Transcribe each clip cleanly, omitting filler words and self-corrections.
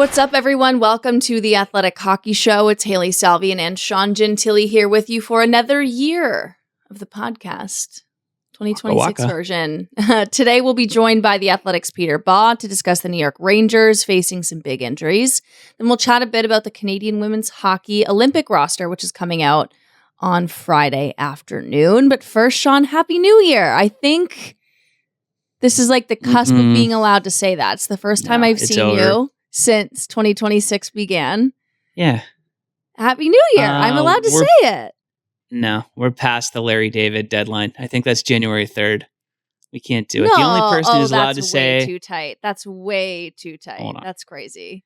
What's up, everyone? Welcome to the Athletic Hockey Show. It's Hailey Salvian and Sean Gentili here with you for another year of the podcast, 2026 waka waka. version. Today, we'll be joined by the Athletic's Peter Baugh to discuss the New York Rangers facing some big injuries. Then we'll chat a bit about the Canadian women's hockey Olympic roster, which is coming out on Friday afternoon. But first, Sean, Happy New Year. I think this is like the cusp of being allowed to say that. It's the first time I've seen you since 2026 began. Yeah. Happy New Year. I'm allowed to say it. No, we're past the Larry David deadline. I think that's January 3rd. We can't do it. No. The only person who's allowed to say... That's way too tight. That's way too tight. Hold on. That's crazy.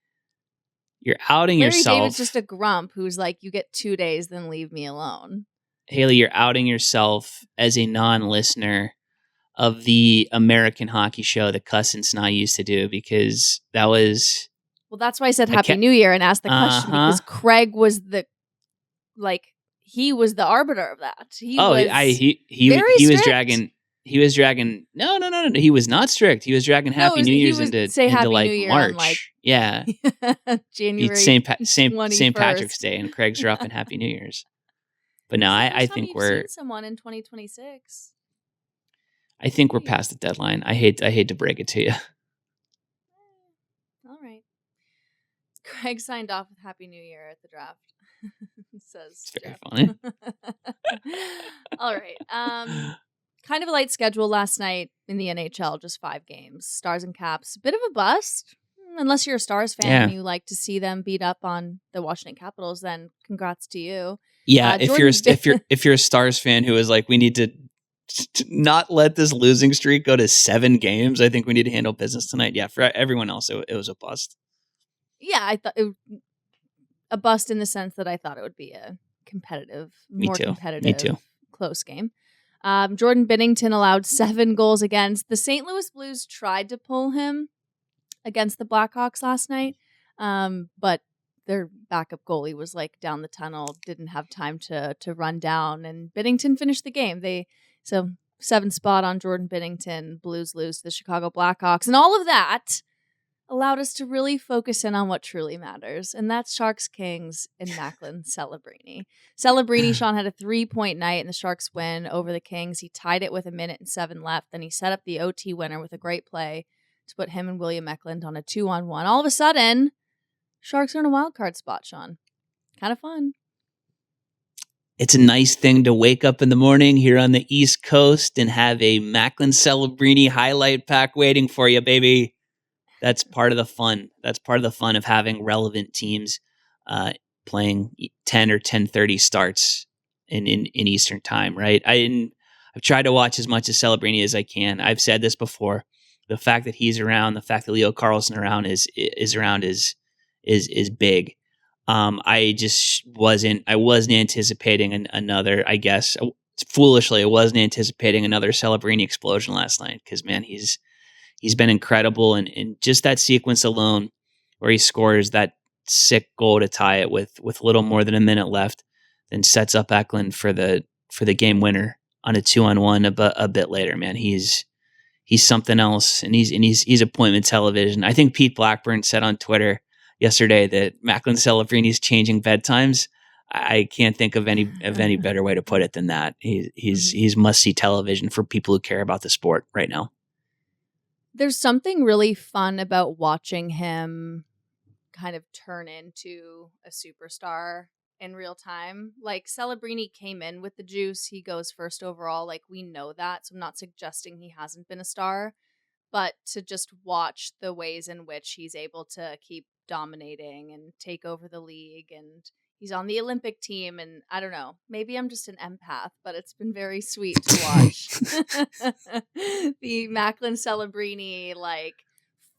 You're outing Larry yourself. David's just a grump who's like, you get 2 days, then leave me alone. Haley, you're outing yourself as a non-listener of the American hockey show that Cousins and I used to do, because that was... Well, that's why I said Happy New Year and asked the question, because Craig was he was the arbiter of that. He was dragging. He was dragging. No. He was not strict. He was dragging Happy New Year's into like New Year March. Yeah, January. St. Patrick's Day, and Craig's dropping Happy New Year's. But no, I think we're seen someone in 2026. I think we're past the deadline. I hate to break it to you. All right. Craig signed off with Happy New Year at the draft. Says it's very funny. All right. Kind of a light schedule last night in the NHL, just 5 games. Stars and Caps, bit of a bust. Unless you're a Stars fan and you like to see them beat up on the Washington Capitals, then congrats to you. Yeah, if you're a Stars fan who is like, we need to not let this losing streak go to 7 games. I think we need to handle business tonight. Yeah, for everyone else, it was a bust. Yeah, I thought a bust in the sense that I thought it would be a competitive, competitive, close game. Jordan Binnington allowed 7 goals against. The St. Louis Blues tried to pull him against the Blackhawks last night, but their backup goalie was like down the tunnel, didn't have time to run down, and Binnington finished the game. So 7 spot on Jordan Binnington, Blues lose to the Chicago Blackhawks, and all of that allowed us to really focus in on what truly matters, and that's Sharks Kings and Macklin Celebrini. Celebrini, Sean, had a 3-point night in the Sharks win over the Kings. He tied it with 1:07 left. Then he set up the OT winner with a great play to put him and William Eklund on a 2-on-1. All of a sudden, Sharks are in a wild card spot, Sean. Kind of fun. It's a nice thing to wake up in the morning here on the East Coast and have a Macklin Celebrini highlight pack waiting for you, baby. That's part of the fun. That's part of the fun of having relevant teams playing 10 or 10:30 starts in Eastern time, right? I've tried to watch as much of Celebrini as I can. I've said this before. The fact that he's around, the fact that Leo Carlsson is around is big. I just wasn't anticipating another, I guess, foolishly, I wasn't anticipating another Celebrini explosion last night, because, man, he's been incredible. And just that sequence alone where he scores that sick goal to tie it with little more than a minute left, then sets up Eklund for the game winner on a 2-on-1 a bit later, man. He's something else, and he's appointment television. I think Pete Blackburn said on Twitter yesterday that Macklin Celebrini's changing bedtimes. I can't think of any better way to put it than that. He's must-see television for people who care about the sport right now. There's something really fun about watching him kind of turn into a superstar in real time. Like, Celebrini came in with the juice. He goes first overall. Like, we know that. So I'm not suggesting he hasn't been a star, but to just watch the ways in which he's able to keep dominating and take over the league, and he's on the Olympic team, and I don't know, maybe I'm just an empath, but it's been very sweet to watch the Macklin Celebrini, like,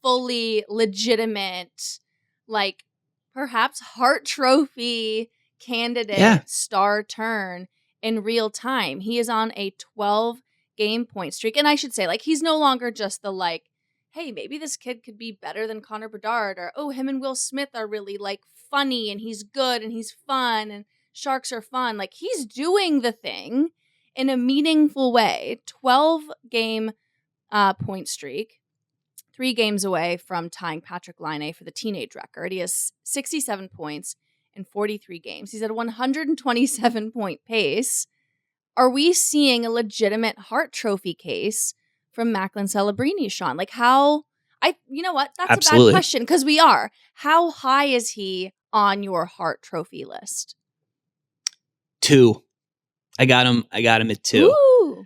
fully legitimate, like, perhaps Hart Trophy candidate star turn in real time. He is on a 12-game point streak, and I should say, like, he's no longer just the, like, hey, maybe this kid could be better than Connor Bedard, or, oh, him and Will Smith are really, like, funny, and he's good, and he's fun, and Sharks are fun. Like, he's doing the thing in a meaningful way. 12-game point streak, 3 games away from tying Patrick Laine for the teenage record. He has 67 points in 43 games. He's at a 127-point pace. Are we seeing a legitimate Hart Trophy case from Macklin Celebrini, Sean? Like how... you know what? That's Absolutely. a bad question because we are. How high is he on your Hart Trophy list? 2. I got him at 2. Ooh.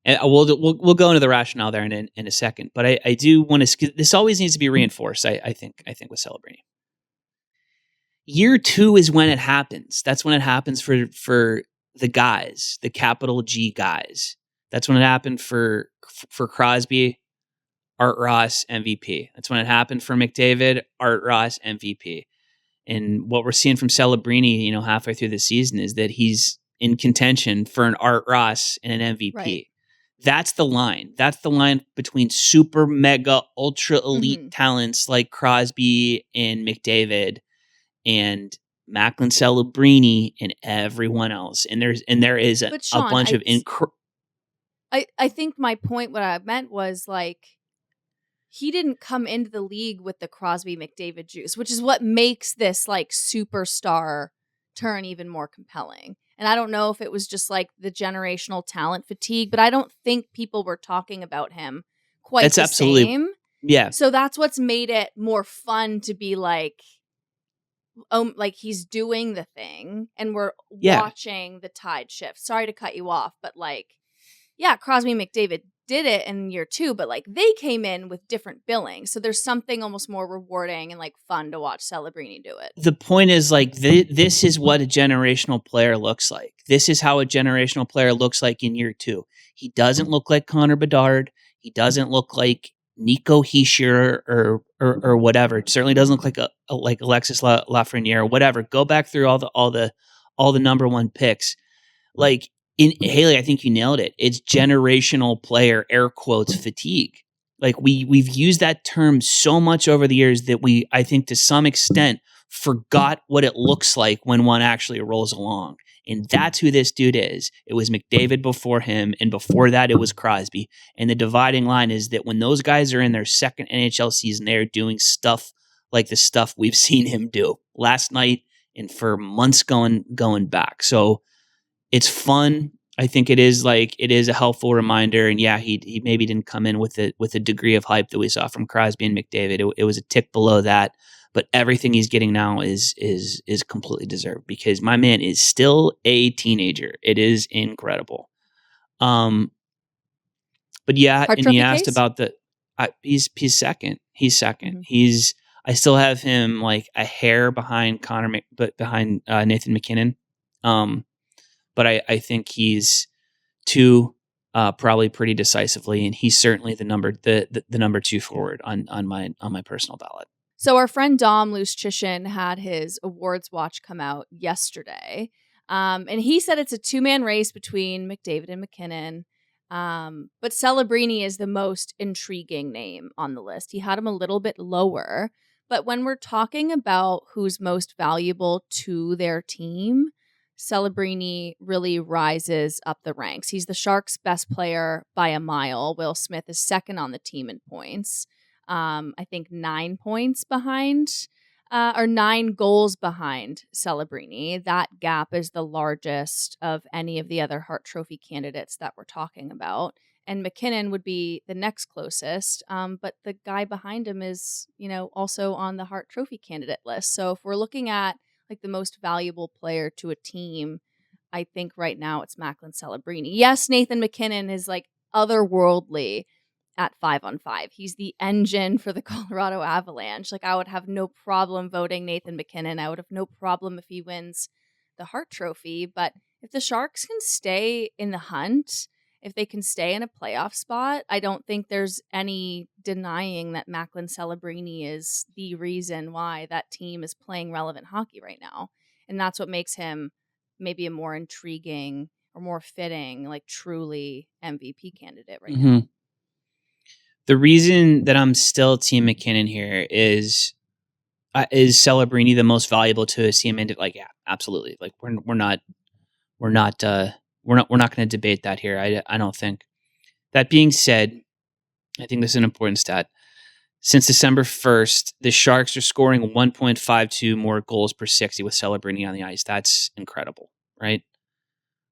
And we'll go into the rationale there in a second. But I do want to. This always needs to be reinforced. I think with Celebrini. Year 2 is when it happens. That's when it happens for the guys, the capital G guys. That's when it happened for Crosby, Art Ross, MVP. That's when it happened for McDavid, Art Ross, MVP. And what we're seeing from Celebrini, halfway through the season is that he's in contention for an Art Ross and an MVP. Right. That's the line. That's the line between super, mega, ultra elite talents like Crosby and McDavid and Macklin Celebrini and everyone else. And there is a bunch of I think my point, what I meant was like, he didn't come into the league with the Crosby McDavid juice, which is what makes this like superstar turn even more compelling. And I don't know if it was just like the generational talent fatigue, but I don't think people were talking about him quite the same. Yeah. So that's what's made it more fun to be like he's doing the thing and we're watching the tide shift. Sorry to cut you off, but like, yeah, Crosby McDavid did it in year 2, but like they came in with different billing. So there's something almost more rewarding and like fun to watch Celebrini do it. The point is like this is what a generational player looks like. This is how a generational player looks like in year 2. He doesn't look like Connor Bedard. He doesn't look like Nico Hischier or whatever. It certainly doesn't look like Alexis Lafreniere or whatever. Go back through all the number 1 picks. Like in Hailey, I think you nailed it. It's generational player air quotes fatigue. Like we've used that term so much over the years that I think to some extent forgot what it looks like when one actually rolls along. And that's who this dude is. It was McDavid before him, and before that it was Crosby. And the dividing line is that when those guys are in their second NHL season, they're doing stuff like the stuff we've seen him do last night and for months going back. So it's fun. I think it is a helpful reminder. And yeah, he maybe didn't come in with a degree of hype that we saw from Crosby and McDavid. It was a tick below that. But everything he's getting now is completely deserved because my man is still a teenager. It is incredible. But yeah, Hart and Trophy you asked case? about he's second. He's second. Mm-hmm. I still have him like a hair behind behind Nathan MacKinnon. But I think he's 2 probably pretty decisively, and he's certainly the number 2 forward on my personal ballot. So our friend Dom Luschishin had his awards watch come out yesterday. And he said it's a 2-man race between McDavid and MacKinnon. But Celebrini is the most intriguing name on the list. He had him a little bit lower. But when we're talking about who's most valuable to their team, Celebrini really rises up the ranks. He's the Sharks' best player by a mile. Will Smith is second on the team in points. I think 9 points behind, or 9 goals behind Celebrini. That gap is the largest of any of the other Hart Trophy candidates that we're talking about. And MacKinnon would be the next closest. But the guy behind him is, also on the Hart Trophy candidate list. So if we're looking at like the most valuable player to a team, I think right now it's Macklin Celebrini. Yes, Nathan MacKinnon is like otherworldly at 5-on-5. He's the engine for the Colorado Avalanche. Like I would have no problem voting Nathan MacKinnon. I would have no problem if he wins the Hart Trophy. But if the Sharks can stay in the hunt, if they can stay in a playoff spot, I don't think there's any denying that Macklin Celebrini is the reason why that team is playing relevant hockey right now. And that's what makes him maybe a more intriguing or more fitting, like truly MVP candidate right now. The reason that I'm still Team MacKinnon here is Celebrini the most valuable to a team? And like, yeah, absolutely. Like we're not going to debate that here. I don't think. That being said, I think this is an important stat. Since December 1st, the Sharks are scoring 1.52 more goals per 60 with Celebrini on the ice. That's incredible, right?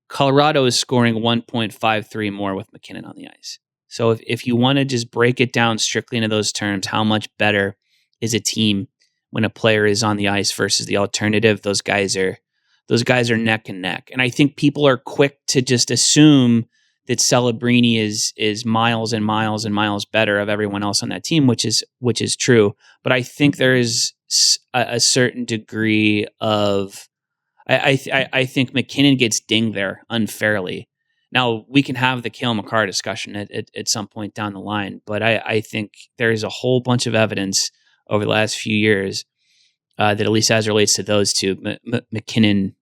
Colorado is scoring 1.53 more with MacKinnon on the ice. So if you want to just break it down strictly into those terms, how much better is a team when a player is on the ice versus the alternative? Those guys are neck and neck. And I think people are quick to just assume that Celebrini is miles and miles and miles better of everyone else on that team, which is true. But I think there is a certain degree of I think MacKinnon gets dinged there unfairly. Now, we can have the Cale Makar discussion at some point down the line, but I think there is a whole bunch of evidence over the last few years that at least as relates to those two, MacKinnon,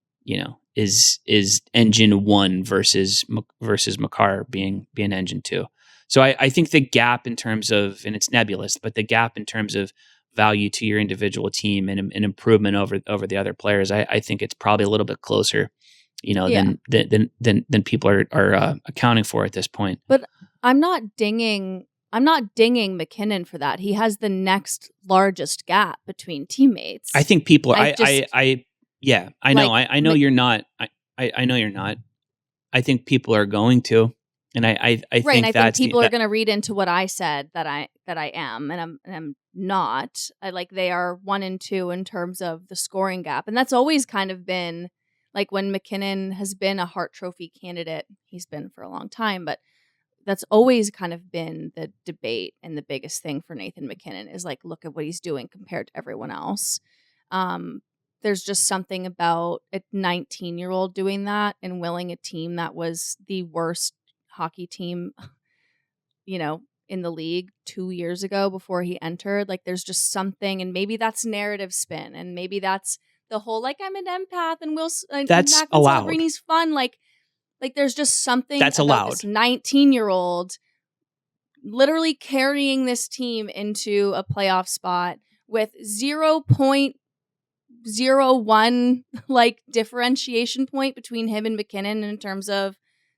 is engine one versus Makar being engine two. So I think the gap in terms of, and it's nebulous, but the gap in terms of value to your individual team and an improvement over the other players, I think it's probably a little bit closer, than people are accounting for at this point. But I'm not dinging MacKinnon for that. He has the next largest gap between teammates. I think people are, I know. I know you're not. I know you're not. I think people are going to, and I think I think people are going to read into what I said that I am, and I'm not. They are 1 and 2 in terms of the scoring gap, and that's always kind of been like when MacKinnon has been a Hart Trophy candidate. He's been for a long time, but that's always kind of been the debate, and the biggest thing for Nathan MacKinnon is like, look at what he's doing compared to everyone else. There's just something about a 19-year-old doing that and willing a team that was the worst hockey team, in the league 2 years ago before he entered. Like, there's just something, and maybe that's narrative spin, and maybe that's the whole, like, I'm an empath and that's Macklin allowed. Celebrini's fun. Like there's just something that's about allowed. This 19-year-old literally carrying this team into a playoff spot with 0.01 like differentiation point between him and MacKinnon in terms of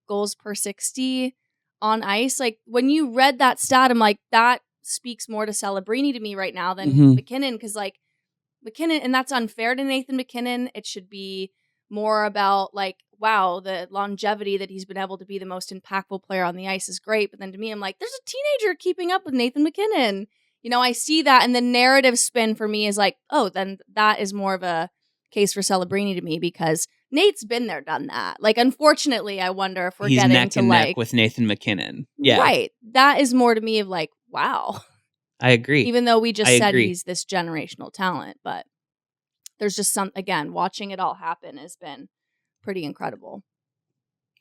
goals per 60 on ice. Like, when you read that stat, I'm like, that speaks more to Celebrini to me right now than MacKinnon, because like MacKinnon, and that's unfair to Nathan MacKinnon. It should be more about like, wow, the longevity that he's been able to be the most impactful player on the ice is great. But then to me, I'm like, there's a teenager keeping up with Nathan MacKinnon. I see that, and the narrative spin for me is like, oh, then that is more of a case for Celebrini to me, because Nate's been there, done that. Like, unfortunately, I wonder if he's getting neck to and like neck with Nathan MacKinnon. Yeah, right. That is more to me of like, wow. I agree. Even though we just said he's this generational talent, but there's just again, watching it all happen has been pretty incredible.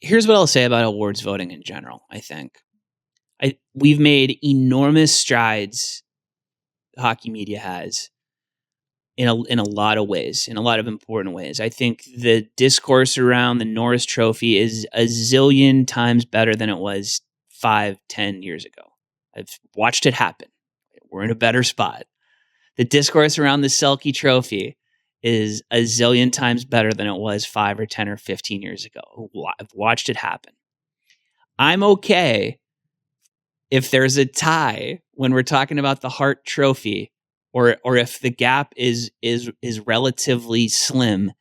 Here's what I'll say about awards voting in general. I think we've made enormous strides. Hockey media has in a lot of ways, in a lot of important ways. I think the discourse around the Norris Trophy is a zillion times better than it was 5-10 years ago. I've watched it happen. We're in a better spot. The discourse around the Selke Trophy is a zillion times better than it was 5 or 10 or 15 years ago. I've watched it happen. I'm okay if there's a tie when we're talking about the Hart Trophy, or if the gap is relatively slim,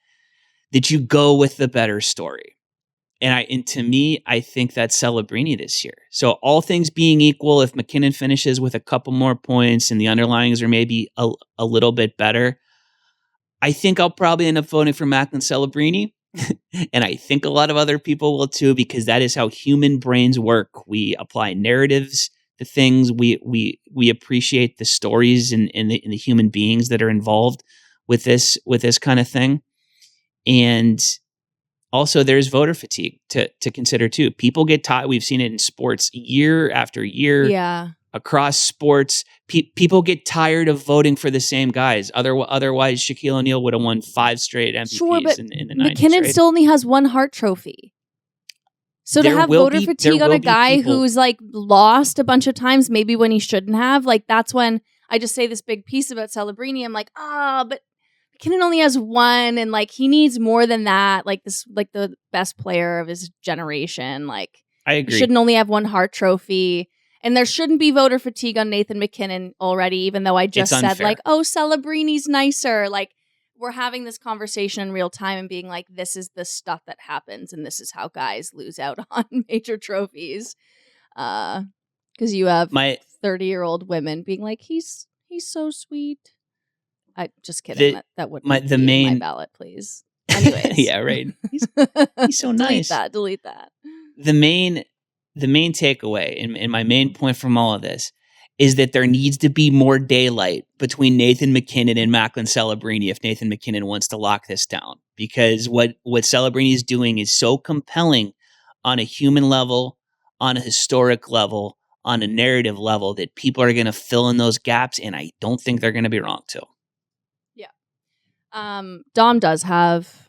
that you go with the better story. And to me, I think that's Celebrini this year. So all things being equal, if MacKinnon finishes with a couple more points and the underlyings are maybe a little bit better, I think I'll probably end up voting for Macklin Celebrini. And I think a lot of other people will too, because that is how human brains work. We apply narratives to things. We appreciate the stories and the human beings that are involved with this kind of thing. And also there's voter fatigue to consider too. People get tired. We've seen it in sports year after year. Yeah. Across sports, people get tired of voting for the same guys. Otherwise, Shaquille O'Neal would have won 5 straight MVPs in the 90s. MacKinnon still only has 1 Hart Trophy. So to have voter fatigue on a guy who's like lost a bunch of times, maybe when he shouldn't have, like that's when I just say this big piece about Celebrini. I'm like, but MacKinnon only has 1, and like he needs more than that. Like this, like the best player of his generation. Like, I agree. He shouldn't only have 1 Hart Trophy. And there shouldn't be voter fatigue on Nathan MacKinnon already, even though I just said, unfair. like, oh, Celebrini's nicer. Like, we're having this conversation in real time and being like, this is the stuff that happens, and this is how guys lose out on major trophies. Because you have 30-year-old women being like, he's so sweet. I just kidding. That wouldn't be my ballot, please. Anyways. Yeah, right. He's so nice. Delete that. The main takeaway and my main point from all of this is that there needs to be more daylight between Nathan MacKinnon and Macklin Celebrini if Nathan MacKinnon wants to lock this down. Because what Celebrini is doing is so compelling on a human level, on a historic level, on a narrative level that people are going to fill in those gaps, and I don't think they're going to be wrong too. Dom does have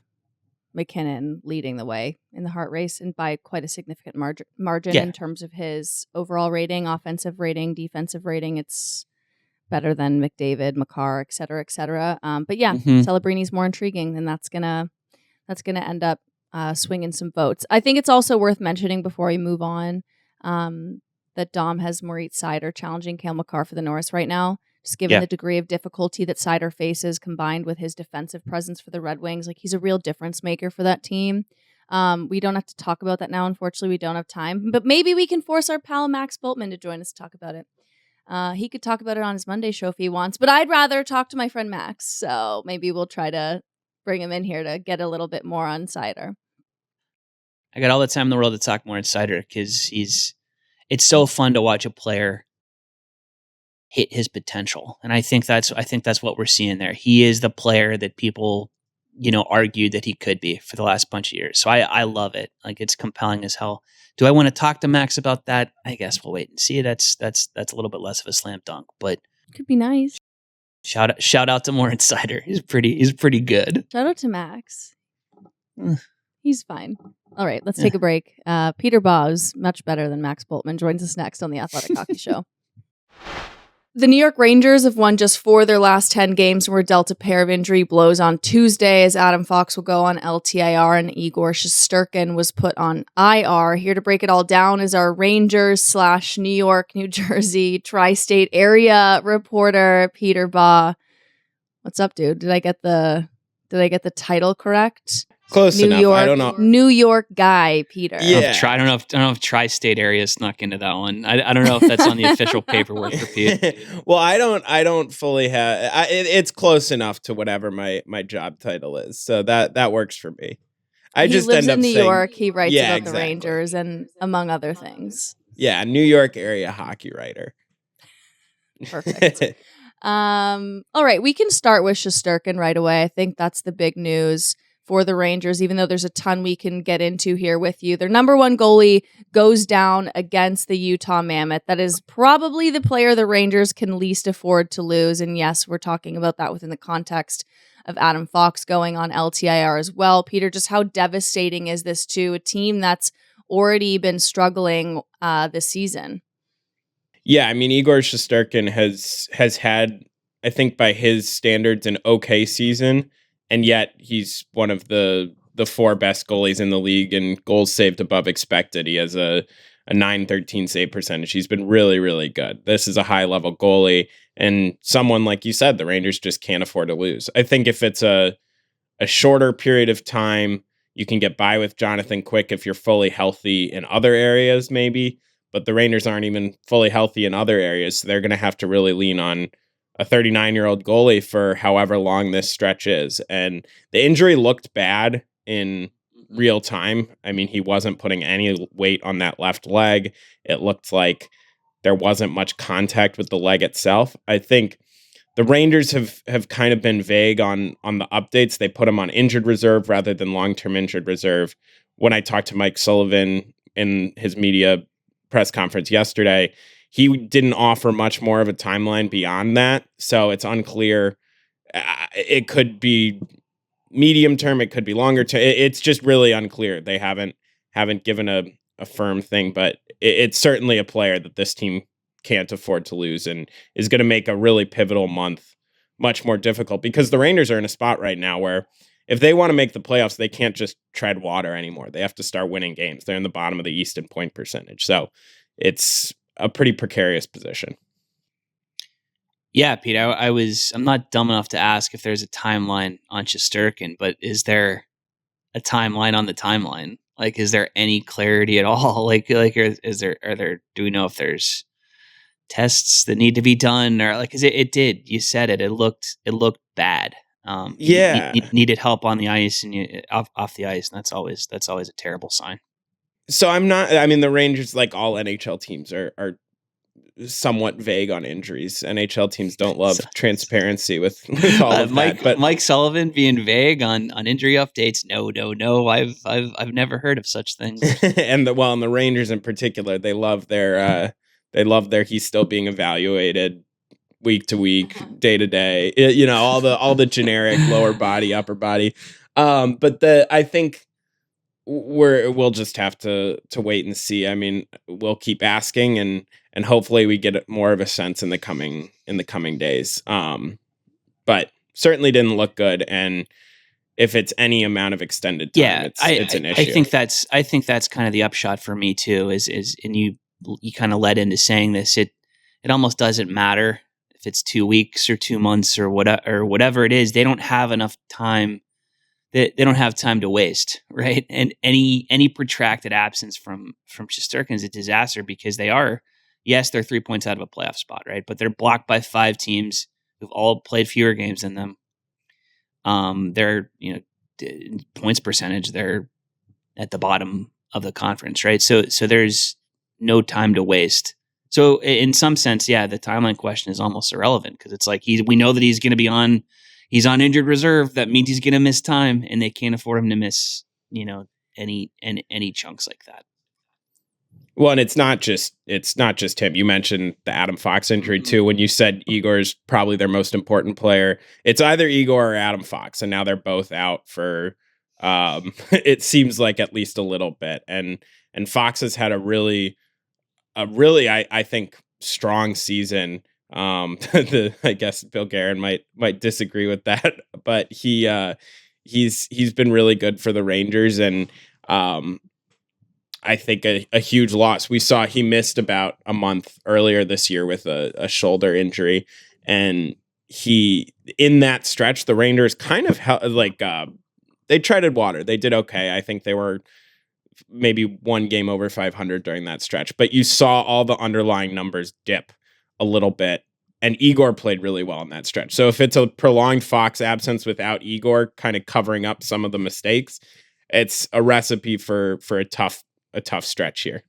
MacKinnon leading the way in the Hart race, and by quite a significant margin in terms of his overall rating, offensive rating, defensive rating. It's better than McDavid, Makar, et cetera, et cetera. But yeah, Celebrini's more intriguing, and that's gonna end up swinging some votes. I think it's also worth mentioning before we move on that Dom has Moritz Seider challenging Cale Makar for the Norris right now. Just given the degree of difficulty that Seider faces combined with his defensive presence for the Red Wings, like he's a real difference maker for that team. We don't have to talk about that now. Unfortunately, we don't have time. But maybe we can force our pal Max Bultman to join us to talk about it. He could talk about it on his Monday show if he wants, but I'd rather talk to my friend Max. So maybe we'll try to bring him in here to get a little bit more on Seider. I got all the time in the world to talk more on Seider because it's so fun to watch a player hit his potential. And I think that's what we're seeing there. He is the player that people, argued that he could be for the last bunch of years. So I love it. Like, it's compelling as hell. Do I want to talk to Max about that? I guess we'll wait and see. That's a little bit less of a slam dunk, but could be nice. Shout out to Moritz Seider. He's pretty good. Shout out to Max. He's fine. All right, let's take a break. Peter Baugh is much better than Max Bultman. Joins us next on the Athletic Hockey Show. The New York Rangers have won just 4 of their last 10 games and were dealt a pair of injury blows on Tuesday as Adam Fox will go on LTIR and Igor Shesterkin was put on IR. Here to break it all down is our Rangers / New York, New Jersey, tri-state area reporter, Peter Baugh. What's up, dude? Did I get the title correct? Close enough. I don't know. New York guy, Peter. Yeah. I don't know if tri-state area snuck into that one. I don't know if that's on the official paperwork for Pete. Well, I don't fully have. It's close enough to whatever my job title is, so that works for me. He lives in New York. He writes about the Rangers and among other things. Yeah, New York area hockey writer. Perfect. All right, we can start with Shesterkin right away. I think that's the big news for the Rangers, even though there's a ton we can get into here with you. Their number one goalie goes down against the Utah Mammoth. That is probably the player the Rangers can least afford to lose. And yes, we're talking about that within the context of Adam Fox going on LTIR as well. Peter, just how devastating is this to a team that's already been struggling this season? Yeah, I mean, Igor Shesterkin has had, I think by his standards, an okay season. And yet he's one of the 4 best goalies in the league in goals saved above expected. He has a .913 save percentage. He's been really, really good. This is a high-level goalie, and someone, like you said, the Rangers just can't afford to lose. I think if it's a shorter period of time, you can get by with Jonathan Quick if you're fully healthy in other areas, maybe. But the Rangers aren't even fully healthy in other areas, so they're going to have to really lean on a 39-year-old goalie for however long this stretch is. And the injury looked bad in real time. I mean, he wasn't putting any weight on that left leg. It looked like there wasn't much contact with the leg itself. I think the Rangers have kind of been vague on the updates. They put him on injured reserve rather than long-term injured reserve. When I talked to Mike Sullivan in his media press conference yesterday, he didn't offer much more of a timeline beyond that. So it's unclear. It could be medium term. It could be longer term. It's just really unclear. They haven't given a firm thing, but it's certainly a player that this team can't afford to lose and is going to make a really pivotal month much more difficult, because the Rangers are in a spot right now where if they want to make the playoffs, they can't just tread water anymore. They have to start winning games. They're in the bottom of the East in point percentage. So it's a pretty precarious position. Yeah, Pete, I'm not dumb enough to ask if there's a timeline on Shesterkin, but is there a timeline on the timeline? Like, is there any clarity at all? Like, do we know if there's tests that need to be done, or like, cause it you said it looked bad. Needed help on the ice and off the ice. And that's always a terrible sign. So the Rangers, like all NHL teams, are somewhat vague on injuries. NHL teams don't love transparency with all of that. But Mike Sullivan being vague on injury updates. No. I've never heard of such things. And the Rangers in particular, they love their he's still being evaluated week to week, day to day. All the generic lower body, upper body. But I think we'll just have to wait and see. I mean, we'll keep asking and hopefully we get more of a sense in the coming days. But certainly didn't look good. And if it's any amount of extended time, it's an issue. I think that's kind of the upshot for me too, is and you kind of led into saying this. It almost doesn't matter if it's 2 weeks or 2 months or whatever it is. They don't have enough time. They don't have time to waste, right? And any protracted absence from Shesterkin is a disaster, because they're 3 points out of a playoff spot, right? But they're blocked by 5 teams who've all played fewer games than them. Their points percentage, they're at the bottom of the conference, right? So there's no time to waste. So in some sense, the timeline question is almost irrelevant, because it's like we know that he's going to be on. He's on injured reserve. That means he's going to miss time, and they can't afford him to miss, any chunks like that. Well, and it's not just him. You mentioned the Adam Fox injury too. When you said Igor's probably their most important player, it's either Igor or Adam Fox, and now they're both out for it seems like at least a little bit. And Fox has had a really I think strong season. I guess Bill Guerin might disagree with that, but he's been really good for the Rangers, and I think a huge loss. We saw he missed about a month earlier this year with a shoulder injury, and in that stretch, the Rangers kind of they treaded water. They did okay. I think they were maybe one game over 500 during that stretch, but you saw all the underlying numbers dip a little bit, and Igor played really well in that stretch. So if it's a prolonged Fox absence without Igor kind of covering up some of the mistakes, it's a recipe for a tough stretch here.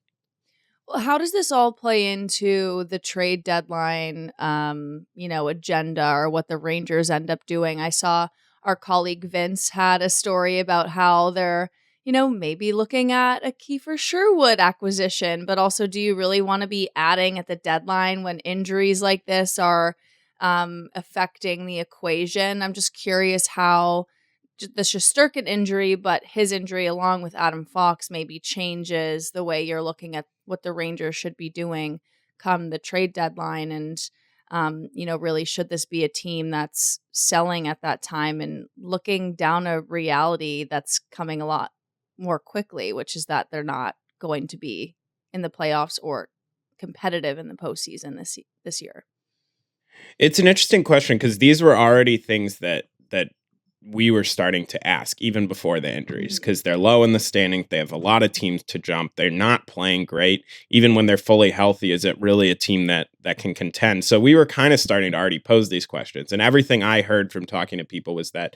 Well, how does this all play into the trade deadline, agenda, or what the Rangers end up doing? I saw our colleague Vince had a story about how they're maybe looking at a Keifer Sherwood acquisition, but also, do you really want to be adding at the deadline when injuries like this are affecting the equation? I'm just curious how the Shesterkin injury, but his injury along with Adam Fox maybe changes the way you're looking at what the Rangers should be doing come the trade deadline. And, really, should this be a team that's selling at that time and looking down a reality that's coming a lot more quickly, which is that they're not going to be in the playoffs or competitive in the postseason this year? It's an interesting question, because these were already things that we were starting to ask even before the injuries, because they're low in the standing. They have a lot of teams to jump. They're not playing great. Even when they're fully healthy, is it really a team that can contend? So we were kind of starting to already pose these questions. And everything I heard from talking to people was that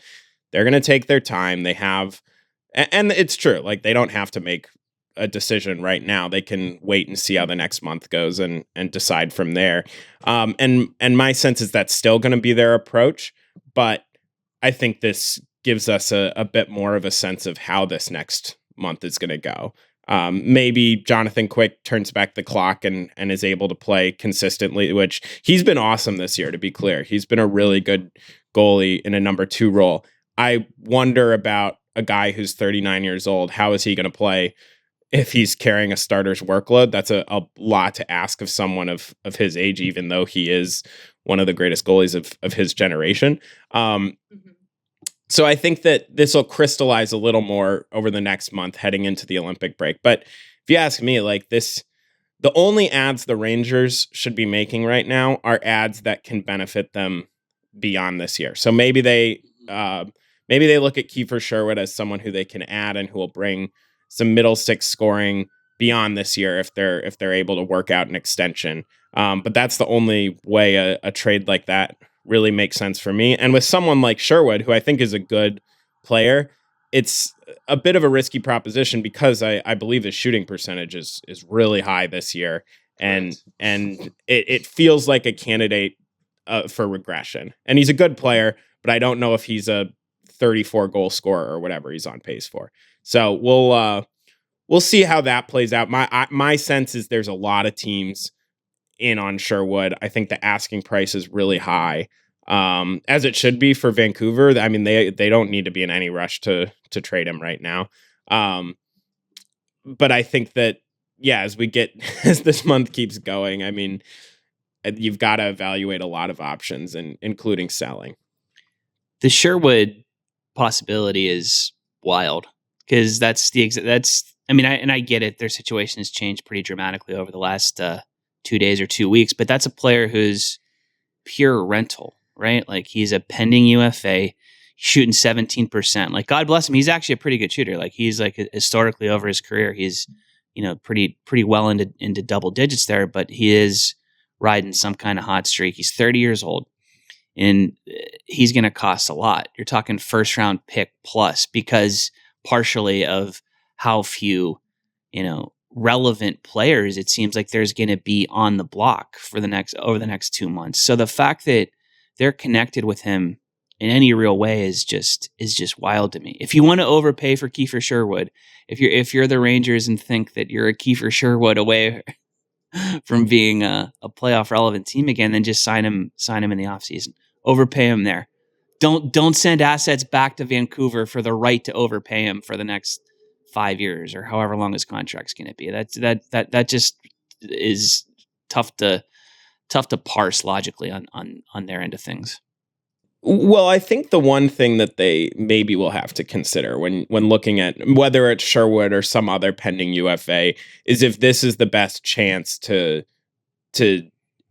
they're going to take their time. They have, and it's true, like they don't have to make a decision right now. They can wait and see how the next month goes and decide from there. And my sense is that's still going to be their approach, but I think this gives us a bit more of a sense of how this next month is going to go. Maybe Jonathan Quick turns back the clock and is able to play consistently, which he's been awesome this year, to be clear. He's been a really good goalie in a number 2 role. I wonder about a guy who's 39 years old. How is he going to play if he's carrying a starter's workload? That's a lot to ask of someone of his age, even though he is one of the greatest goalies of his generation. So I think that this will crystallize a little more over the next month heading into the Olympic break. But if you ask me, like this the only ads the Rangers should be making right now are ads that can benefit them beyond this year. So maybe they look at Keifer Sherwood as someone who they can add and who will bring some middle six scoring beyond this year if they're able to work out an extension. But that's the only way a trade like that really makes sense for me. And with someone like Sherwood, who I think is a good player, it's a bit of a risky proposition because I believe the shooting percentage is really high this year, and it feels like a candidate for regression. And he's a good player, but I don't know if he's a 34 goal scorer or whatever he's on pace for. So we'll see how that plays out. My sense is there's a lot of teams in on Sherwood. I think the asking price is really high, as it should be for Vancouver. I mean, they don't need to be in any rush to trade him right now. But I think that, yeah, as this month keeps going, I mean, you've got to evaluate a lot of options, and including selling. The Sherwood possibility is wild because I get it. Their situation has changed pretty dramatically over the last 2 days or 2 weeks, but that's a player who's pure rental, right? Like, he's a pending UFA, shooting 17%. Like, God bless him, he's actually a pretty good shooter. Like, he's like historically over his career, he's pretty well into double digits there, but he is riding some kind of hot streak. He's 30 years old, and he's going to cost a lot. You're talking first round pick plus, because partially of how few relevant players it seems like there's going to be on the block over the next 2 months. So the fact that they're connected with him in any real way is just wild to me. If you want to overpay for Keifer Sherwood, if you're the Rangers and think that you're a Keifer Sherwood away from being a playoff relevant team again, then just sign him in the offseason. Overpay him there. Don't send assets back to Vancouver for the right to overpay him for the next 5 years or however long his contract's going to be. That just is tough to parse logically on their end of things. Well, I think the one thing that they maybe will have to consider when looking at whether it's Sherwood or some other pending UFA is if this is the best chance to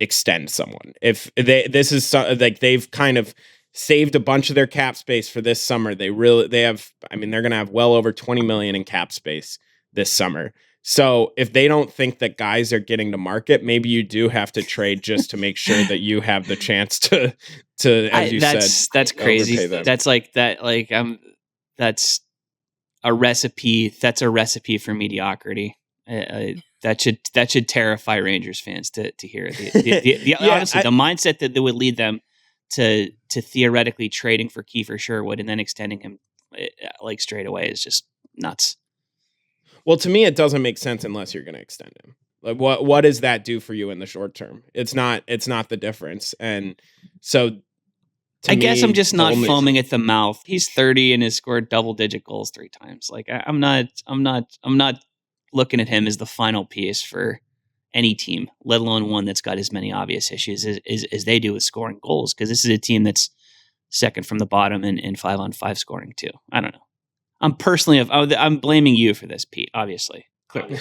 extend someone. If they've kind of saved a bunch of their cap space for this summer. They're going to have well over 20 million in cap space this summer. So if they don't think that guys are getting to market, maybe you do have to trade just to make sure that you have the chance to as you said, that's crazy. That's like that. Like that's a recipe. That's a recipe for mediocrity. That should terrify Rangers fans to hear. Honestly, the mindset that would lead them to theoretically trading for Keifer Sherwood and then extending him like straight away is just nuts. Well, to me, it doesn't make sense unless you're going to extend him. Like, what does that do for you in the short term? It's not the difference. And so, I guess I'm just not foaming at the mouth. He's 30 and has scored double-digit goals 3 times. Like, I'm not looking at him as the final piece for any team, let alone one that's got as many obvious issues as they do with scoring goals. Because this is a team that's second from the bottom in 5-on-5 scoring too. I don't know. I'm blaming you for this, Pete. Obviously, clearly.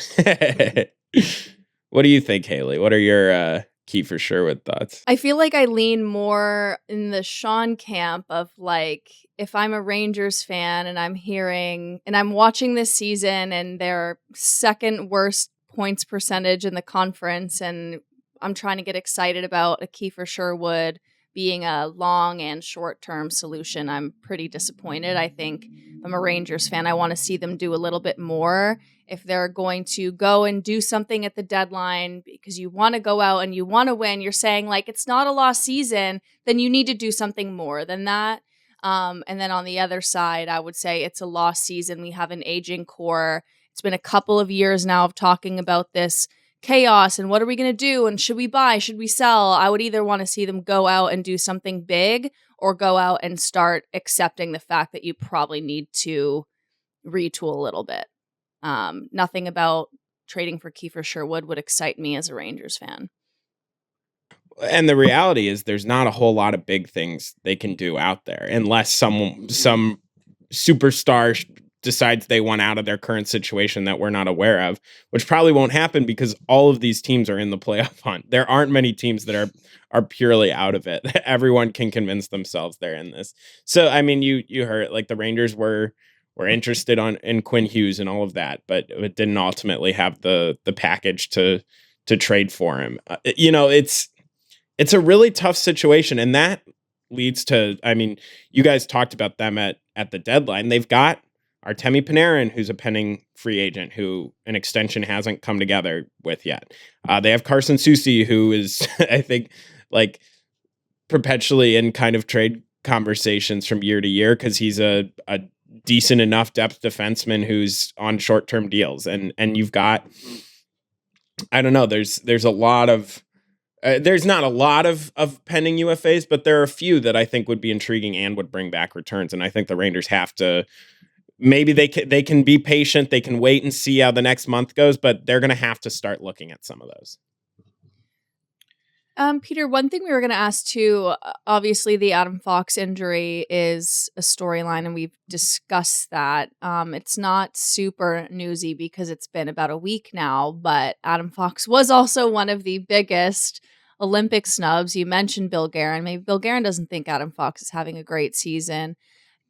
What do you think, Hailey? What are your Keifer Sherwood thoughts? I feel like I lean more in the Sean camp of like, if I'm a Rangers fan and I'm watching this season and their second worst points percentage in the conference, and I'm trying to get excited about a Keifer Sherwood being a long and short-term solution, I'm pretty disappointed. I think if I'm a Rangers fan, I want to see them do a little bit more. If they're going to go and do something at the deadline because you want to go out and you want to win, you're saying like it's not a lost season, then you need to do something more than that. And then on the other side, I would say it's a lost season. We have an aging core. It's been a couple of years now of talking about this chaos and what are we going to do and should we buy, should we sell? I would either want to see them go out and do something big or go out and start accepting the fact that you probably need to retool a little bit. Nothing about trading for Keifer Sherwood would excite me as a Rangers fan. And the reality is there's not a whole lot of big things they can do out there unless some superstar decides they want out of their current situation that we're not aware of, which probably won't happen because all of these teams are in the playoff hunt. There aren't many teams that are purely out of it. Everyone can convince themselves they're in this. So, I mean, you heard it, like the Rangers were interested in Quinn Hughes and all of that, but it didn't ultimately have the package to trade for him. It's a really tough situation, and that leads to, I mean, you guys talked about them at the deadline. They've got Artemi Panarin, who's a pending free agent, who an extension hasn't come together with yet. They have Carson Soucy, who is, I think, like perpetually in kind of trade conversations from year to year because he's a decent enough depth defenseman who's on short-term deals. And you've got, I don't know, there's a lot of, there's not a lot of pending UFAs, but there are a few that I think would be intriguing and would bring back returns. And I think the Rangers have to, maybe they can be patient. They can wait and see how the next month goes, but they're going to have to start looking at some of those. Peter, one thing we were going to ask too, obviously the Adam Fox injury is a storyline and we've discussed that. It's not super newsy because it's been about a week now, but Adam Fox was also one of the biggest Olympic snubs. You mentioned Bill Guerin. Maybe Bill Guerin doesn't think Adam Fox is having a great season.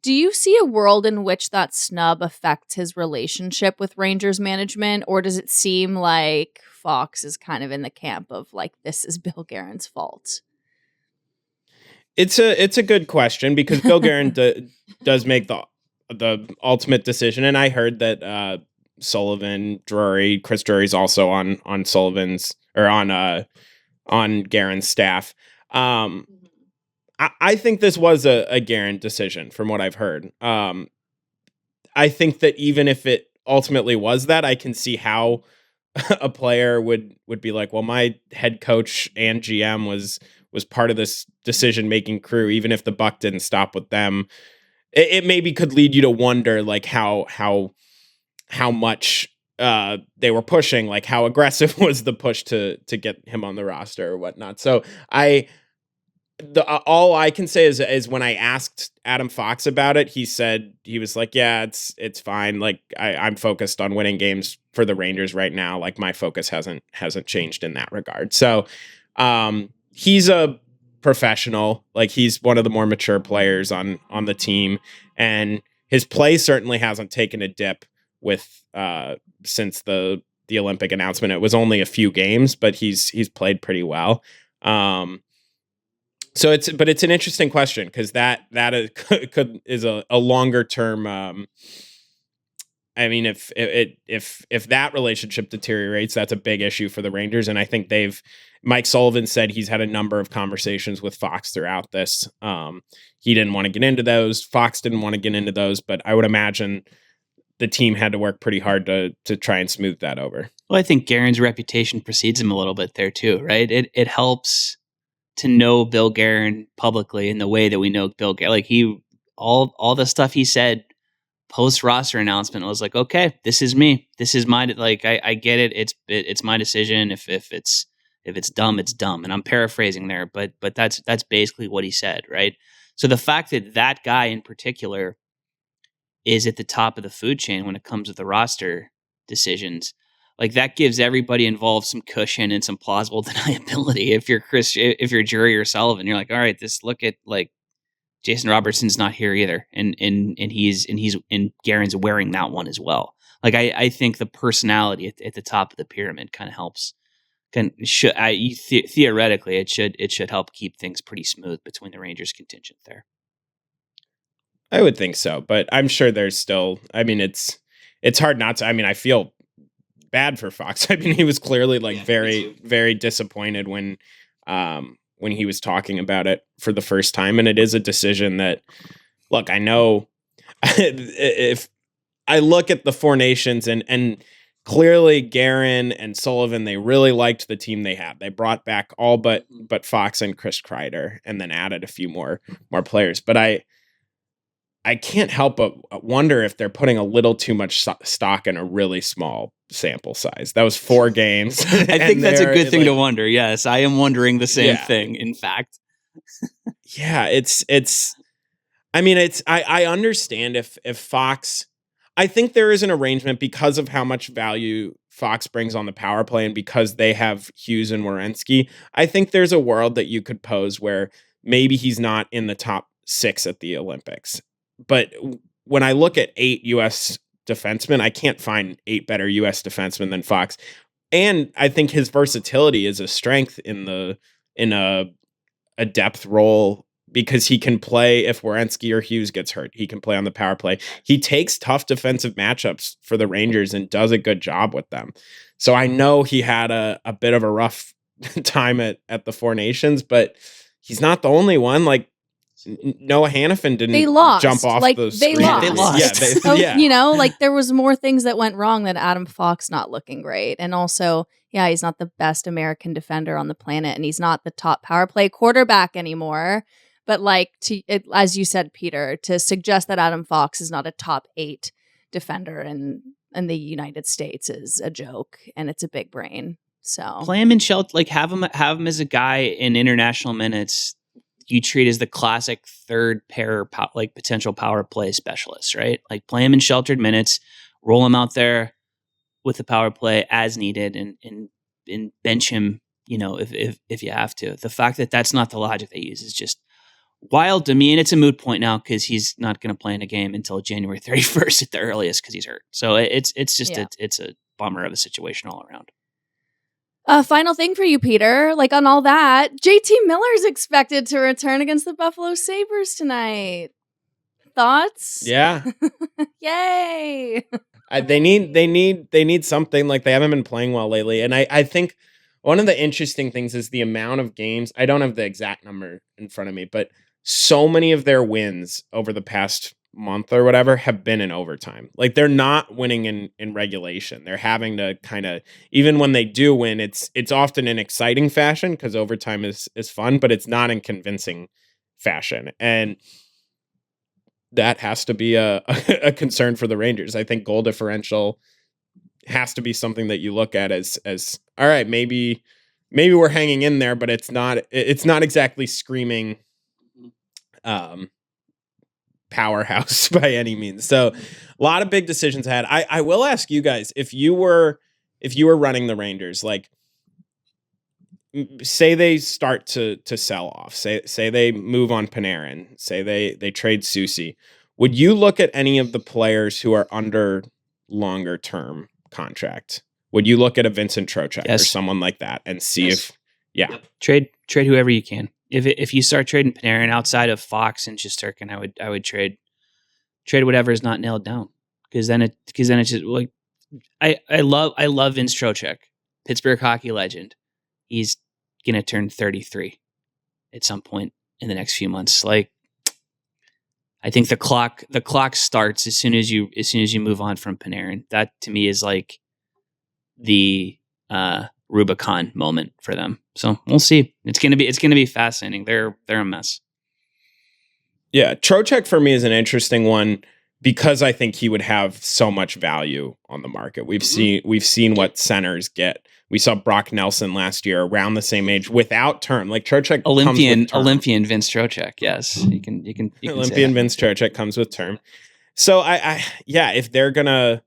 Do you see a world in which that snub affects his relationship with Rangers management, or does it seem like Fox is kind of in the camp of like, this is Bill Guerin's fault? It's a good question because Bill Guerin does make the ultimate decision, and I heard that Sullivan, Drury, Chris Drury's also on Sullivan's or on Guerin's staff. I think this was a Guerin decision from what I've heard. I think that even if it ultimately was that, I can see how a player would be like, well, my head coach and GM was part of this decision-making crew, even if the buck didn't stop with them. It maybe could lead you to wonder like how much they were pushing, like how aggressive was the push to get him on the roster or whatnot. So all I can say is when I asked Adam Fox about it, he said, he was like, yeah, it's fine. Like I'm focused on winning games for the Rangers right now. Like my focus hasn't changed in that regard. So he's a professional. Like he's one of the more mature players on the team, and his play certainly hasn't taken a dip with since the Olympic announcement. It was only a few games, but he's played pretty well. So it's an interesting question because that is a longer term. I mean, if that relationship deteriorates, that's a big issue for the Rangers, and I think Mike Sullivan said he's had a number of conversations with Fox throughout this. He didn't want to get into those. Fox didn't want to get into those, but I would imagine the team had to work pretty hard to try and smooth that over. Well, I think Guerin's reputation precedes him a little bit there too, right? It helps to know Bill Guerin publicly in the way that we know Bill Guerin. Like all the stuff he said post roster announcement was like, okay, this is me. This is my, like, I get it. It's my decision. If it's dumb, it's dumb. And I'm paraphrasing there, but that's basically what he said. Right. So the fact that guy in particular is at the top of the food chain when it comes to the roster decisions, like that gives everybody involved some cushion and some plausible deniability. If you're Drury or Sullivan, you're like, all right, look at like Jason Robertson's not here either, and Guerin's wearing that one as well. Like I think the personality at the top of the pyramid kind of helps. Theoretically, it should help keep things pretty smooth between the Rangers contingent there. I would think so, but I'm sure there's still. I mean, it's hard not to. I mean, I feel bad for Fox. I mean, he was clearly like very, very disappointed when he was talking about it for the first time. And it is a decision that, look, I know if I look at the Four Nations and clearly Guerin and Sullivan, they really liked the team they had. They brought back all but Fox and Chris Kreider and then added a few more players. But I can't help but wonder if they're putting a little too much stock in a really small sample size. That was 4 games. I think that's a good thing to wonder. Yes, I am wondering the same thing, in fact. Yeah, it's I mean, I understand if Fox, I think there is an arrangement because of how much value Fox brings on the power play and because they have Hughes and Werenski. I think there's a world that you could pose where maybe he's not in the top 6 at the Olympics. But when I look at 8 U.S. defensemen, I can't find 8 better U.S. defensemen than Fox. And I think his versatility is a strength in a depth role because he can play if Werenski or Hughes gets hurt. He can play on the power play. He takes tough defensive matchups for the Rangers and does a good job with them. So I know he had a bit of a rough time at the Four Nations, but he's not the only one. Like Noah Hannafin didn't jump off like, the they screen. lost. You know, like there was more things that went wrong than Adam Fox not looking great. And also, yeah, he's not the best American defender on the planet, and he's not the top power play quarterback anymore. But like, as you said, Peter, to suggest that Adam Fox is not a top 8 defender in the United States is a joke, and it's a big brain. So play him in shelter, like have him as a guy in international minutes you treat as the classic third pair, like potential power play specialist, right? Like play him in sheltered minutes, roll him out there with the power play as needed, and bench him, you know, if you have to. The fact that that's not the logic they use is just wild to me, and it's a moot point now because he's not going to play in a game until January 31st at the earliest because he's hurt. So it's just it's a bummer of a situation all around. Final thing for you, Peter. Like on all that, JT Miller's expected to return against the Buffalo Sabres tonight. Thoughts? Yeah. Yay! They need something. Like they haven't been playing well lately, and I think one of the interesting things is the amount of games. I don't have the exact number in front of me, but so many of their wins over the past month or whatever have been in overtime. Like they're not winning in regulation. They're having to kind of, even when they do win, it's often in exciting fashion because overtime is fun, but it's not in convincing fashion. And that has to be a concern for the Rangers. I think goal differential has to be something that you look at as all right, maybe we're hanging in there, but it's not exactly screaming powerhouse by any means. So a lot of big decisions had. I will ask you guys, if you were running the Rangers, like say they start to sell off, say they move on Panarin, say they trade Susie, would you look at any of the players who are under longer term contract? Would you look at a Vincent Trocheck or someone like that and see if trade whoever you can? If you start trading Panarin outside of Fox and Shesterkin, I would trade whatever is not nailed down because then it's just like I love Vince Trocheck, Pittsburgh hockey legend. He's gonna turn 33 at some point in the next few months. Like I think the clock starts as soon as you move on from Panarin. That to me is like the Rubicon moment for them. So we'll see. It's gonna be fascinating. They're a mess. Yeah, Trocheck for me is an interesting one because I think he would have so much value on the market. We've seen what centers get. We saw Brock Nelson last year around the same age without term. Like Trocheck, Olympian Vince Trocheck. Yes, you can Olympian Vince Trocheck comes with term. So if they're gonna,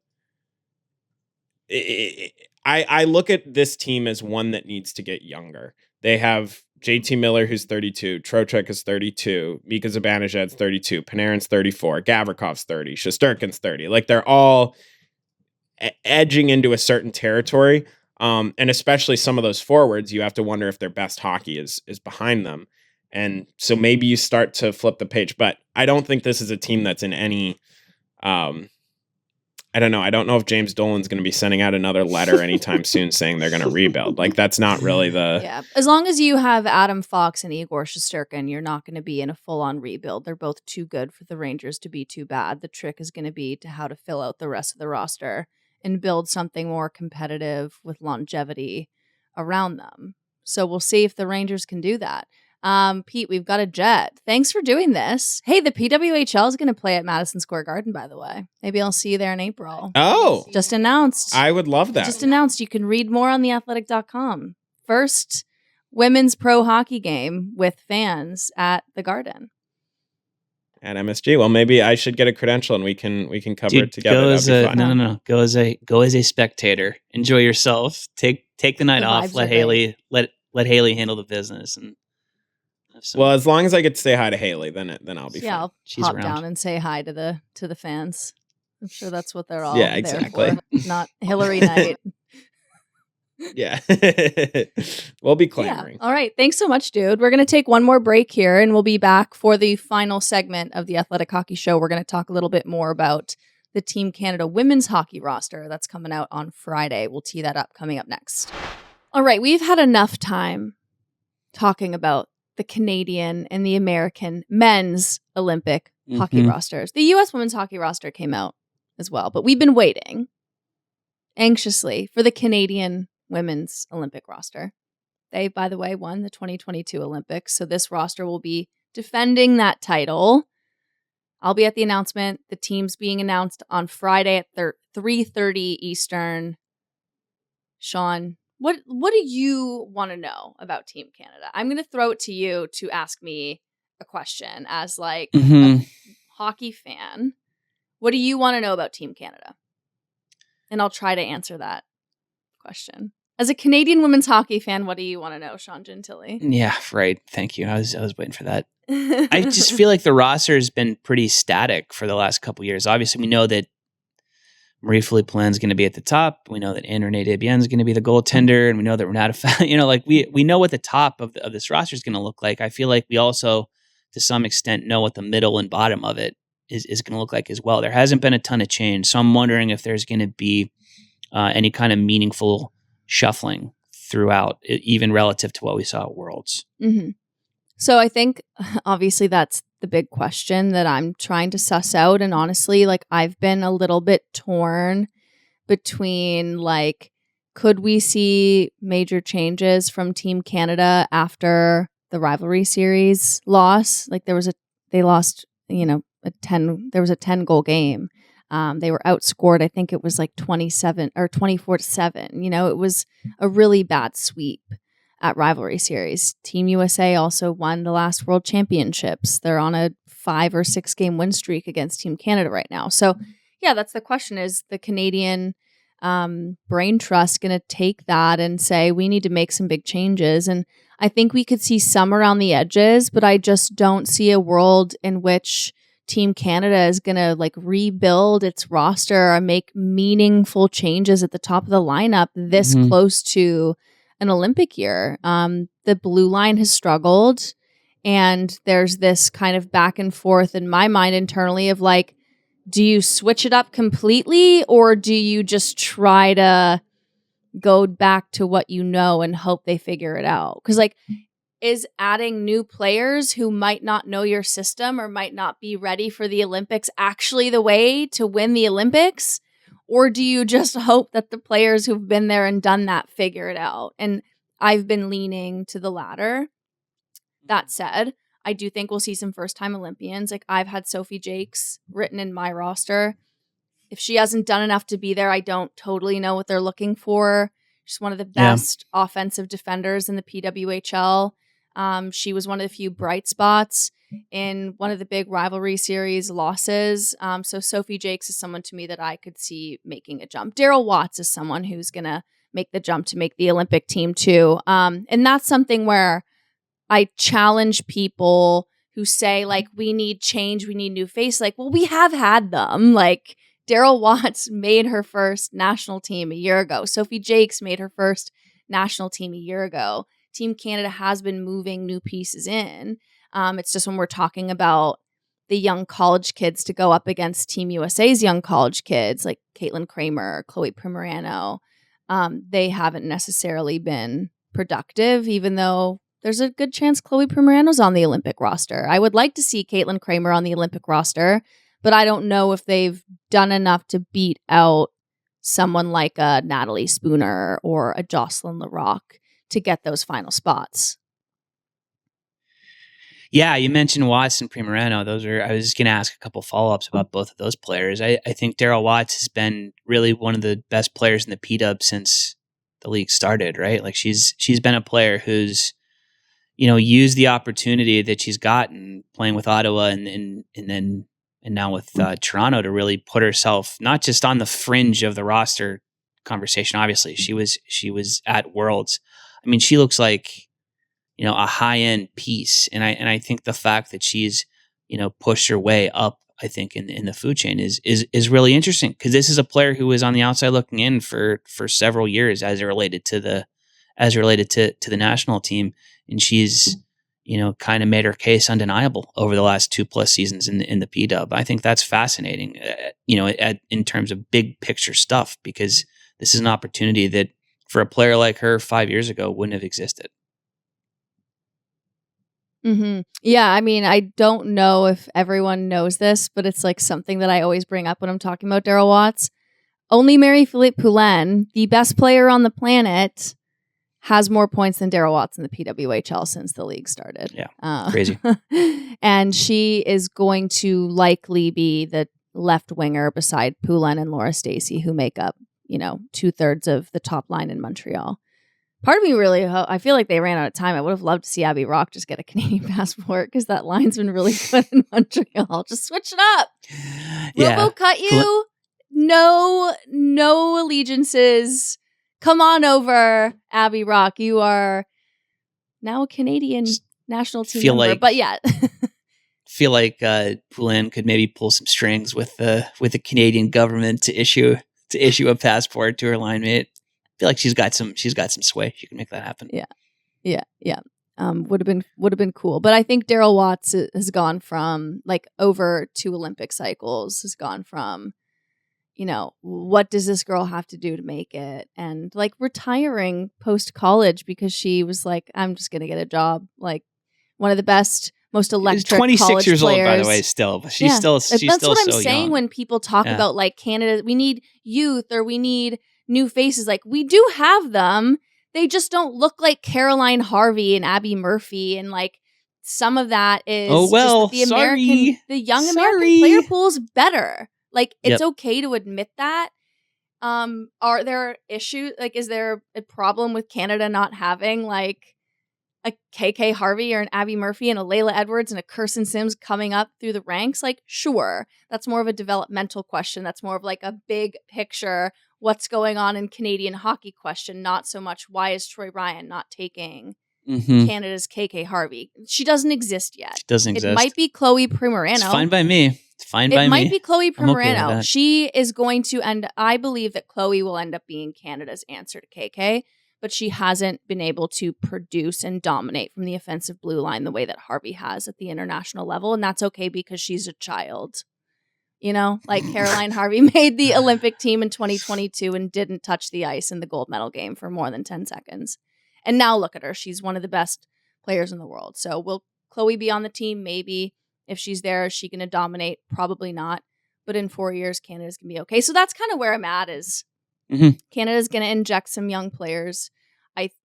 I look at this team as one that needs to get younger. They have JT Miller, who's 32. Trocheck is 32. Mika Zibanejad's 32. Panarin's 34. Gavrikov's 30. Shesterkin's 30. Like they're all edging into a certain territory. And especially some of those forwards, you have to wonder if their best hockey is behind them. And so maybe you start to flip the page. But I don't think this is a team that's in any... I don't know. I don't know if James Dolan's going to be sending out another letter anytime soon saying they're going to rebuild. Like, that's not really the... Yeah. As long as you have Adam Fox and Igor Shesterkin, you're not going to be in a full-on rebuild. They're both too good for the Rangers to be too bad. The trick is going to be to how to fill out the rest of the roster and build something more competitive with longevity around them. So we'll see if the Rangers can do that. Pete, we've got a jet. Thanks for doing this. Hey, the PWHL is going to play at Madison Square Garden, by the way. Maybe I'll see you there in April. Oh. Just announced. I would love that. Just announced. You can read more on theathletic.com. First women's pro hockey game with fans at the Garden. at MSG. Well, maybe I should get a credential and we can cover Dude, it together. go That'd as be a fun. no. Go as a spectator. Enjoy yourself. Take the night The off. vibes Let are Hailey let Hailey handle the business. And have some, Well, as long as I get to say hi to Hailey, then I'll be Yeah, fine. I'll She's pop around. down and say hi to the fans. I'm sure that's what they're all Yeah, there exactly. for. Not Hillary night. Yeah. We'll be clamoring. All right. Thanks so much, dude. We're going to take one more break here and we'll be back for the final segment of the Athletic Hockey Show. We're going to talk a little bit more about the Team Canada women's hockey roster that's coming out on Friday. We'll tee that up coming up next. All right. We've had enough time talking about the Canadian and the American men's Olympic hockey rosters. The U.S. women's hockey roster came out as well, but we've been waiting anxiously for the Canadian women's Olympic roster. They, by the way, won the 2022 Olympics, so this roster will be defending that title. I'll be at the announcement. The team's being announced on Friday at 3:30 Eastern. Sean, what do you want to know about Team Canada? I'm going to throw it to you to ask me a question as like a hockey fan. What do you want to know about Team Canada? And I'll try to answer that question. As a Canadian women's hockey fan, what do you want to know, Sean Gentili? Yeah, right. Thank you. I was waiting for that. I just feel like the roster has been pretty static for the last couple of years. Obviously, we know that Marie-Philippe Poulain's going to be at the top. We know that Anne-Renee Desbiens is going to be the goaltender, and we know that Renata, we know what the top of this roster is going to look like. I feel like we also, to some extent, know what the middle and bottom of it is going to look like as well. There hasn't been a ton of change, so I'm wondering if there's going to be any kind of meaningful shuffling throughout, even relative to what we saw at Worlds. Mm-hmm. So I think obviously that's the big question that I'm trying to suss out. And honestly, like I've been a little bit torn between like, could we see major changes from Team Canada after the rivalry series loss? Like there was they lost, there was a 10 goal game. They were outscored. I think it was like 27 or 24-7. It was a really bad sweep at rivalry series. Team USA also won the last World Championships. They're on a 5 or 6 game win streak against Team Canada right now. So yeah, that's the question. Is the Canadian brain trust going to take that and say, we need to make some big changes? And I think we could see some around the edges, but I just don't see a world in which Team Canada is going to like rebuild its roster or make meaningful changes at the top of the lineup this close to an Olympic year. The blue line has struggled, and there's this kind of back and forth in my mind internally of like, do you switch it up completely or do you just try to go back to what you know and hope they figure it out? Because like, is adding new players who might not know your system or might not be ready for the Olympics actually the way to win the Olympics? Or do you just hope that the players who've been there and done that figure it out? And I've been leaning to the latter. That said, I do think we'll see some first-time Olympians. Like I've had Sophie Jakes written in my roster. If she hasn't done enough to be there, I don't totally know what they're looking for. She's one of the best offensive defenders in the PWHL. She was one of the few bright spots in one of the big rivalry series losses. So Sophie Jakes is someone to me that I could see making a jump. Daryl Watts is someone who's going to make the jump to make the Olympic team too. And that's something where I challenge people who say like, we need change, we need new face. Like, well, we have had them. Like Daryl Watts made her first national team a year ago. Sophie Jakes made her first national team a year ago. Team Canada has been moving new pieces in. It's just when we're talking about the young college kids to go up against Team USA's young college kids like Caitlin Kramer, Chloe Primerano, they haven't necessarily been productive, even though there's a good chance Chloe Primerano's on the Olympic roster. I would like to see Caitlin Kramer on the Olympic roster, but I don't know if they've done enough to beat out someone like a Natalie Spooner or a Jocelyn Larocque to get those final spots. Yeah, you mentioned Watts and Primerano. I was just going to ask a couple follow-ups about both of those players. I think Daryl Watts has been really one of the best players in the P-Dub since the league started, right? Like she's been a player who's, use the opportunity that she's gotten playing with Ottawa and now with Toronto to really put herself not just on the fringe of the roster conversation. Obviously, she was at Worlds. I mean, she looks like a high end piece, and I think the fact that she's pushed her way up, I think in the food chain is really interesting, because this is a player who was on the outside looking in for several years as it related to the national team, and she's kind of made her case undeniable over the last 2+ seasons in the P-Dub. I think that's fascinating, in terms of big picture stuff, because this is an opportunity that for a player like her 5 years ago wouldn't have existed. Mm-hmm. Yeah, I mean, I don't know if everyone knows this, but it's like something that I always bring up when I'm talking about Daryl Watts. Only Marie-Philippe Poulin, the best player on the planet, has more points than Daryl Watts in the PWHL since the league started. Yeah, crazy. And she is going to likely be the left winger beside Poulin and Laura Stacey, who make up, 2/3 of the top line in Montreal. Part of me really, I feel like they ran out of time. I would have loved to see Abby Rock just get a Canadian passport, because that line's been really good in Montreal. Just switch it up. Yeah. Robo cut you. No allegiances. Come on over, Abby Rock. You are now a Canadian national team member. But yeah. Feel like Poulin could maybe pull some strings with the Canadian government to issue a passport to her line mate. I feel like she's got some sway. She can make that happen. Yeah. Would have been cool. But I think Daryl Watts has gone from like over 2 Olympic cycles, has gone from, what does this girl have to do to make it? And like retiring post college because she was like, I'm just going to get a job. Like one of the best, most electric 26 years players. old, by the way, still. But she's still That's still what I'm so saying young. when people talk about like Canada, we need youth or we need new faces. Like we do have them. They just don't look like Caroline Harvey and Abby Murphy. And like some of that is just that the young American player pool is better. Like it's okay to admit that. Are there issues? Like, is there a problem with Canada not having like a KK Harvey or an Abby Murphy and a Layla Edwards and a Kirsten Sims coming up through the ranks? Like, sure, that's more of a developmental question. That's more of like a big picture, what's going on in Canadian hockey question. Not so much why is Troy Ryan not taking Canada's KK Harvey? She doesn't exist yet. It might be Chloe Primerano. It's fine by me. It might be Chloe Primerano. Okay, she is going to end. I believe that Chloe will end up being Canada's answer to KK, but she hasn't been able to produce and dominate from the offensive blue line the way that Harvey has at the international level, and that's okay because she's a child. Like Caroline Harvey made the Olympic team in 2022 and didn't touch the ice in the gold medal game for more than 10 seconds. And now look at her. She's one of the best players in the world. So will Chloe be on the team? Maybe. If she's there, is she going to dominate? Probably not. But in 4 years, Canada's going to be okay. So that's kind of where I'm at is Canada's going to inject some young players,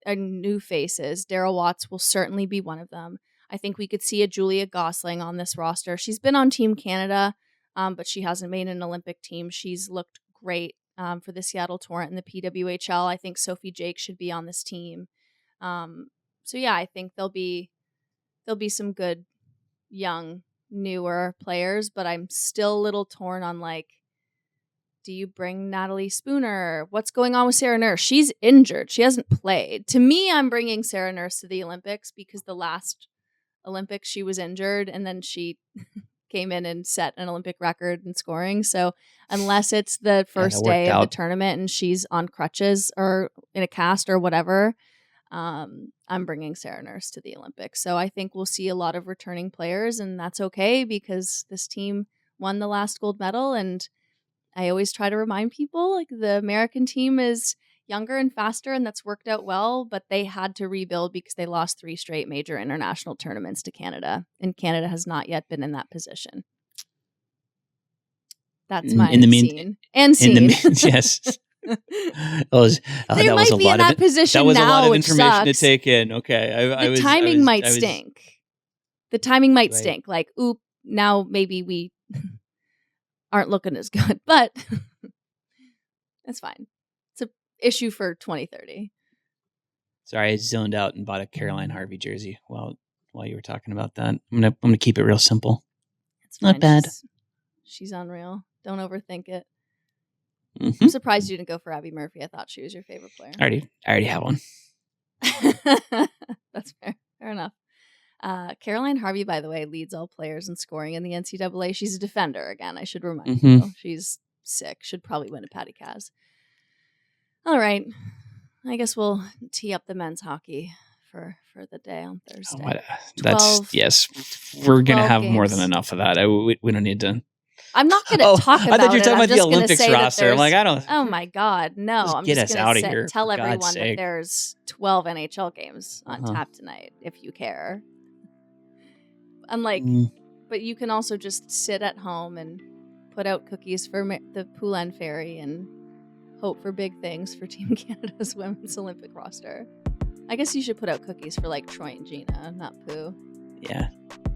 new faces. Daryl Watts will certainly be one of them. I think we could see a Julia Gosling on this roster. She's been on Team Canada, but she hasn't made an Olympic team. She's looked great for the Seattle Torrent and the PWHL. I think Sophie Jake should be on this team. So yeah, I think there'll be some good young newer players, but I'm still a little torn on like, do you bring Natalie Spooner? What's going on with Sarah Nurse? She's injured. She hasn't played. To me, I'm bringing Sarah Nurse to the Olympics because the last Olympics she was injured and then she came in and set an Olympic record in scoring. So unless it's the first day of the tournament and she's on crutches or in a cast or whatever, I'm bringing Sarah Nurse to the Olympics. So I think we'll see a lot of returning players, and that's okay because this team won the last gold medal. And I always try to remind people like the American team is younger and faster, and that's worked out well, but they had to rebuild because they lost 3 straight major international tournaments to Canada, and Canada has not yet been in that position. That's my scene. Yes. They might be in that position now. That was a lot of information sucks. to take in. Okay. The timing might stink. The timing might stink. Like, oop, now maybe we aren't looking as good, but that's fine. It's an issue for 2030. Sorry, I zoned out and bought a Caroline Harvey jersey while you were talking about that. I'm gonna keep it real simple. It's not fine. bad. She's unreal. Don't overthink it. Mm-hmm. I'm surprised you didn't go for Abby Murphy. I thought she was your favorite player. I already have one. That's fair. Fair enough. Caroline Harvey, by the way, leads all players in scoring in the NCAA. She's a defender, again. I should remind you. She's sick. Should probably win a Patty Kaz. All right. I guess we'll tee up the men's hockey for the day on Thursday. Yes. We're going to have games. More than enough of that. We don't need to. I'm not going to talk about it. I thought you were talking I'm about the Olympics roster. I'm like, I don't. Oh my God. No. I'm get just us out of going here. to tell for everyone God's that sake. there's 12 NHL games on tap tonight, if you care. I'm like, but you can also just sit at home and put out cookies for the Poulin Ferry and hope for big things for Team Canada's women's Olympic roster. I guess you should put out cookies for like Troy and Gina, not Pooh. Yeah.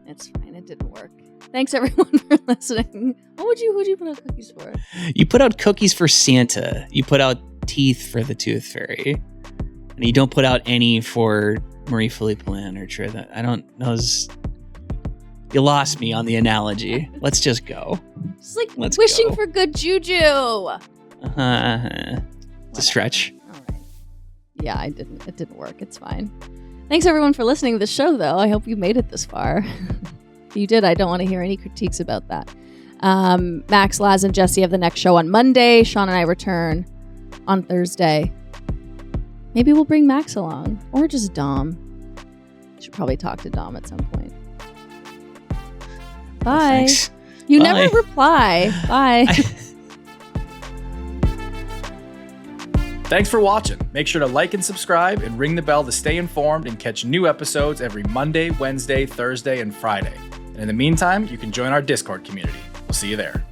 It's fine. It didn't work. Thanks everyone for listening. Who'd you put out cookies for? You put out cookies for Santa. You put out teeth for the Tooth Fairy. And you don't put out any for Marie-Philippe Poulin or Troy. I don't know. You lost me on the analogy. Let's just go. It's like wishing for good juju. It's a stretch. All right. Yeah, it didn't work. It's fine. Thanks everyone for listening to the show, though. I hope you made it this far. If you did, I don't want to hear any critiques about that. Max, Laz, and Jesse have the next show on Monday. Sean and I return on Thursday. Maybe we'll bring Max along. Or just Dom. Should probably talk to Dom at some point. Bye. Thanks. You Bye. never reply. Bye. Thanks for watching. Make sure to like and subscribe and ring the bell to stay informed and catch new episodes every Monday, Wednesday, Thursday, and Friday. And in the meantime, you can join our Discord community. We'll see you there.